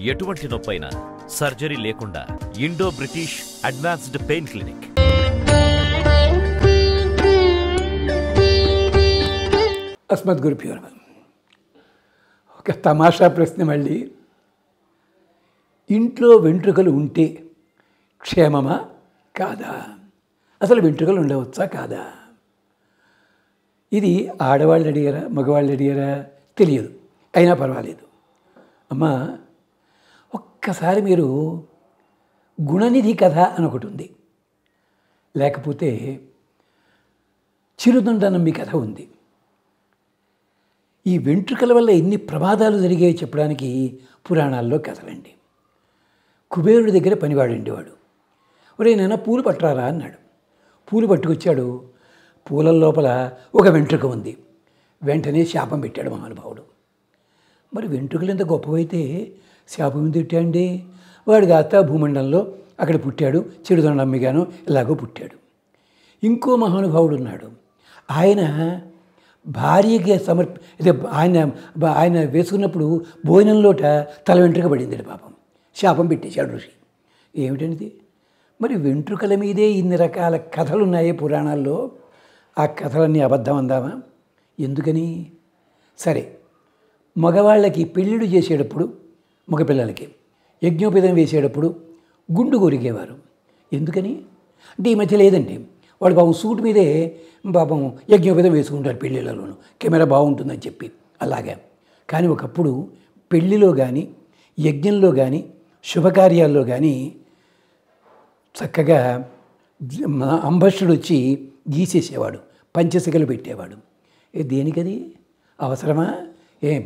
ఎటువంటి నొప్పైనా సర్జరీ లేకుండా Indo British advanced pain clinic. అస్మద్గురుభ్యో నమః. ఒక తమాషా ప్రశ్న మళ్ళీ. ఇంట్లో వెంట్రుకలు ఉంటే క్షేమమా కాదా? అసలు వెంట్రుకలు ఉండవచ్చా కాదా? ఇది ఆడవాళ్ళు అడిగారా మగవాళ్ళు అడిగారా తెలియదు, అయినా పర్వాలేదు. అమ్మా, ఒక్కసారి మీరు గుణనిధి కథ అని ఒకటి ఉంది, లేకపోతే చిరుదొండనమ్మి కథ ఉంది. ఈ వెంట్రుకల వల్ల ఎన్ని ప్రమాదాలు జరిగాయో చెప్పడానికి పురాణాల్లో కథలండి. కుబేరుడి దగ్గర పనివాడండి వాడు. ఒరే నాన్న పూలు పట్టరారా అన్నాడు. పూలు పట్టుకొచ్చాడు. పూల లోపల ఒక వెంట్రుక ఉంది. వెంటనే శాపం పెట్టాడు మహానుభావుడు. మరి వెంట్రుకలు ఎంత గొప్పవైతే శాపం తిట్టాండి. వాడికి అత్త భూమండలంలో అక్కడ పుట్టాడు, చిరుదొండనమ్మిగాను ఇలాగో పుట్టాడు. ఇంకో మహానుభావుడు ఉన్నాడు. ఆయన భార్యకి ఆయన వేసుకున్నప్పుడు భోజనంలోట తల వెంట్రుక పడింది పాపం. శాపం పెట్టేశాడు ఋషి. ఏమిటనిది? మరి వెంట్రుకల మీదే ఇన్ని రకాల కథలు ఉన్నాయి పురాణాల్లో. ఆ కథలన్నీ అబద్ధం అందామా? ఎందుకని? సరే, మగవాళ్ళకి పెళ్ళిళ్ళు చేసేటప్పుడు మగపిల్లలకి యజ్ఞోపేతం వేసేటప్పుడు గుండు కొరికేవారు. ఎందుకని అంటే ఈ మధ్య లేదండి. వాడు పాపం సూట్ మీదే పాపం యజ్ఞోపేతం వేసుకుంటారు పెళ్ళిళ్ళలోనూ, కెమెరా బాగుంటుందని చెప్పి. అలాగే కానీ ఒకప్పుడు పెళ్ళిలో కానీ యజ్ఞంలో కానీ శుభకార్యాల్లో కానీ చక్కగా అంబష్టుడు వచ్చి గీసేసేవాడు, పంచసికలు పెట్టేవాడు. దేనికది? అవసరమా?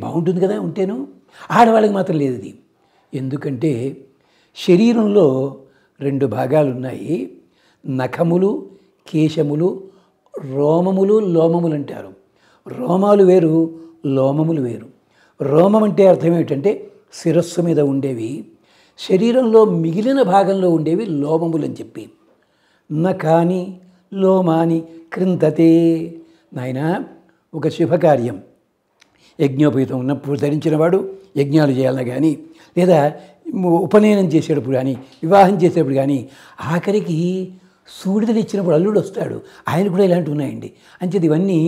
బాగుంటుంది కదా ఉంటేను. ఆడవాళ్ళకి మాత్రం లేదు అది. ఎందుకంటే శరీరంలో రెండు భాగాలు ఉన్నాయి. నఖములు, కేశములు, రోమములు, లోమములు అంటారు. రోమాలు వేరు, లోమములు వేరు. రోమం అంటే అర్థం ఏమిటంటే శిరస్సు మీద ఉండేవి, శరీరంలో మిగిలిన భాగంలో ఉండేవి లోమములు అని చెప్పి. నఖాని లోమాని కృంతతే. నాయనా, ఒక శుభకార్యం యజ్ఞోపేతం ఉన్నప్పుడు ధరించిన వాడు యజ్ఞాలు చేయాలని కానీ, లేదా ఉపనయనం చేసేటప్పుడు కానీ, వివాహం చేసేటప్పుడు కానీ, ఆఖరికి సూడిదలు ఇచ్చినప్పుడు అల్లుడు వస్తాడు, ఆయన కూడా ఇలాంటివి ఉన్నాయండి. అంచేది ఇవన్నీ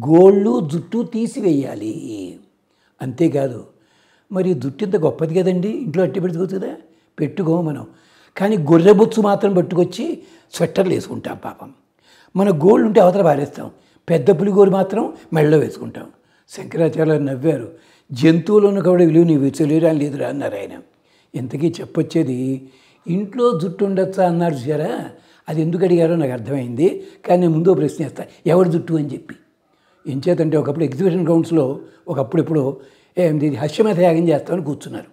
గోళ్ళు జుట్టు తీసివేయాలి. అంతేకాదు, మరి జుట్టు ఇంత గొప్పది కదండి, ఇంట్లో అట్టి పెట్టుకోవచ్చు కదా, పెట్టుకో మనం. కానీ గొర్రెబొచ్చు మాత్రం పట్టుకొచ్చి స్వెట్టర్లు వేసుకుంటాం పాపం. మన గోళ్ళు ఉంటే అవతల పారేస్తాం, పెద్ద పులిగోరు మాత్రం మెడలో వేసుకుంటాం. శంకరాచార్యులు నవ్వారు. జంతువులను కూడా విలువ నీవు తెలియడానికి లేదురా అన్నారు ఆయన. ఇంతకీ చెప్పొచ్చేది, ఇంట్లో జుట్టు ఉండొచ్చా అన్నారు చూసారా, అది ఎందుకు అడిగారో నాకు అర్థమైంది. కానీ నేను ముందో ప్రశ్న వేస్తాను, ఎవరి జుట్టు అని చెప్పి. ఏం చేతంటే ఒకప్పుడు ఎగ్జిబిషన్ గ్రౌండ్స్లో ఒకప్పుడెప్పుడు హస్యమేధ యాగం చేస్తామని కూర్చున్నారు.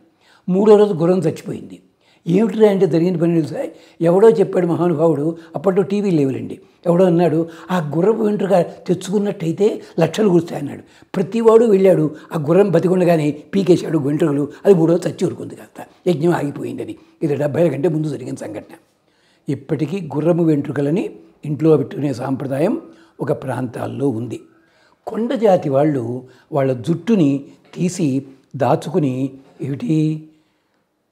3వ రోజు గుర్రం చచ్చిపోయింది. ఏమిటిరా అంటే జరిగిన పని తెలుసా? ఎవడో చెప్పాడు మహానుభావుడు, అప్పట్లో టీవీ లేవులండి. ఎవడో అన్నాడు, ఆ గుర్రపు వెంట్రుక తెచ్చుకున్నట్టయితే లక్షలు కురుస్తాయి అన్నాడు. ప్రతివాడు వెళ్ళాడు, ఆ గుర్రం బతికుండగానే పీకేశాడు వెంట్రుకలు. అది 3వ రోజు చచ్చి ఊరుకుంది కాస్త. యజ్ఞం ఆగిపోయింది. అది ఇది 70 కంటే ముందు జరిగిన సంఘటన. ఇప్పటికీ గుర్రము వెంట్రుకలని ఇంట్లో పెట్టుకునే సాంప్రదాయం ఒక ప్రాంతాల్లో ఉంది. కొండ జాతి వాళ్ళు వాళ్ళ జుట్టుని తీసి దాచుకుని ఏమిటి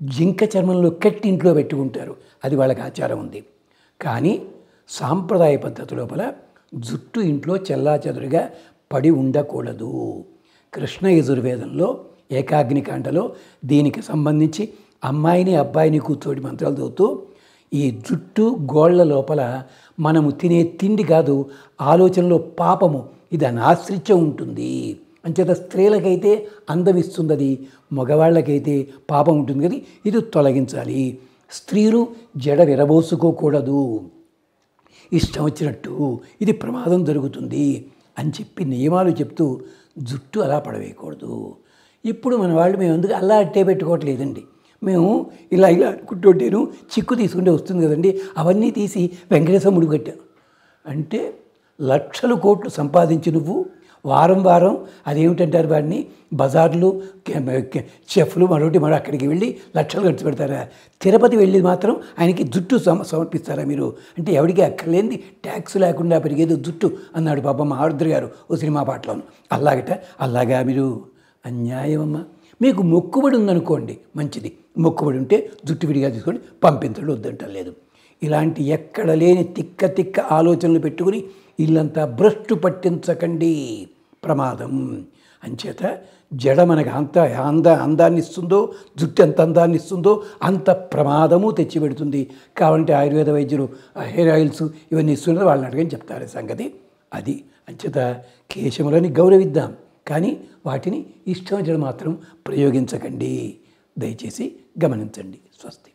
జింక చర్మంలో కట్టి ఇంట్లో పెట్టుకుంటారు. అది వాళ్ళకి ఆచారం ఉంది. కానీ సాంప్రదాయ పద్ధతి లోపల జుట్టు ఇంట్లో చెల్లాచెదురుగా పడి ఉండకూడదు. కృష్ణ యజుర్వేదంలో ఏకాగ్నికాండలో దీనికి సంబంధించి అమ్మాయిని అబ్బాయిని కూర్చోటి మంత్రాలు చదువుతూ, ఈ జుట్టు గోళ్ల లోపల మనము తినే తిండి కాదు, ఆలోచనలో పాపము, ఇది అనాశ్రిత్యం ఉంటుంది. అంచేత స్త్రీలకైతే అందమిస్తుంది అది, మగవాళ్ళకైతే పాపం ఉంటుంది కదా, ఇది తొలగించాలి. స్త్రీలు జడ విరబోసుకోకూడదు ఇష్టం వచ్చినట్టు, ఇది ప్రమాదం జరుగుతుంది అని చెప్పి నియమాలు చెప్తూ జుట్టు అలా పడవేయకూడదు. ఇప్పుడు మన వాళ్ళు మేము ఎందుకు అలా అట్టే పెట్టుకోవట్లేదండి. మేము ఇలా కుట్టొట్టేను చిక్కు తీసుకుంటే వస్తుంది కదండి, అవన్నీ తీసి వెంకటేశ్వర ముడుగు కట్టాను అంటే లక్షలు కోట్లు సంపాదించి నువ్వు వారం వారం అదేమిటంటారు వాడిని, బజార్లు చెఫ్లు మరొకటి అక్కడికి వెళ్ళి లక్షలు ఖర్చు పెడతారా? తిరుపతి వెళ్ళి మాత్రం ఆయనకి జుట్టు సమర్పిస్తారా మీరు? అంటే ఎవరికి అక్కర్లేంది ట్యాక్స్ లేకుండా పెరిగేది జుట్టు అన్నాడు పాపం ఆరుద్ర గారు ఓ సినిమా పాటలోను. అలాగట అలాగా మీరు అన్యాయం అమ్మ. మీకు మొక్కుబడి ఉందనుకోండి మంచిది, మొక్కుబడి ఉంటే జుట్టు విడిగా తీసుకొని పంపించడం వద్దంటలేదు. ఇలాంటి ఎక్కడ లేని తిక్క తిక్క ఆలోచనలు పెట్టుకుని ఇల్లంతా భ్రష్టు పట్టించకండి, ప్రమాదం. అంచేత జడ మనకు అందాన్ని ఇస్తుందో, జుట్టు ఎంత అందాన్ని ఇస్తుందో అంత ప్రమాదము తెచ్చిపెడుతుంది. కావాలంటే ఆయుర్వేద వైద్యులు హెయిర్ ఆయిల్స్ ఇవన్నీ ఇస్తున్నారు, వాళ్ళని అడగని చెప్తారు సంగతి అది. అంచేత కేశములని గౌరవిద్దాం, కానీ వాటిని ఇష్టం మాత్రం ప్రయోగించకండి. దయచేసి గమనించండి. స్వస్తి.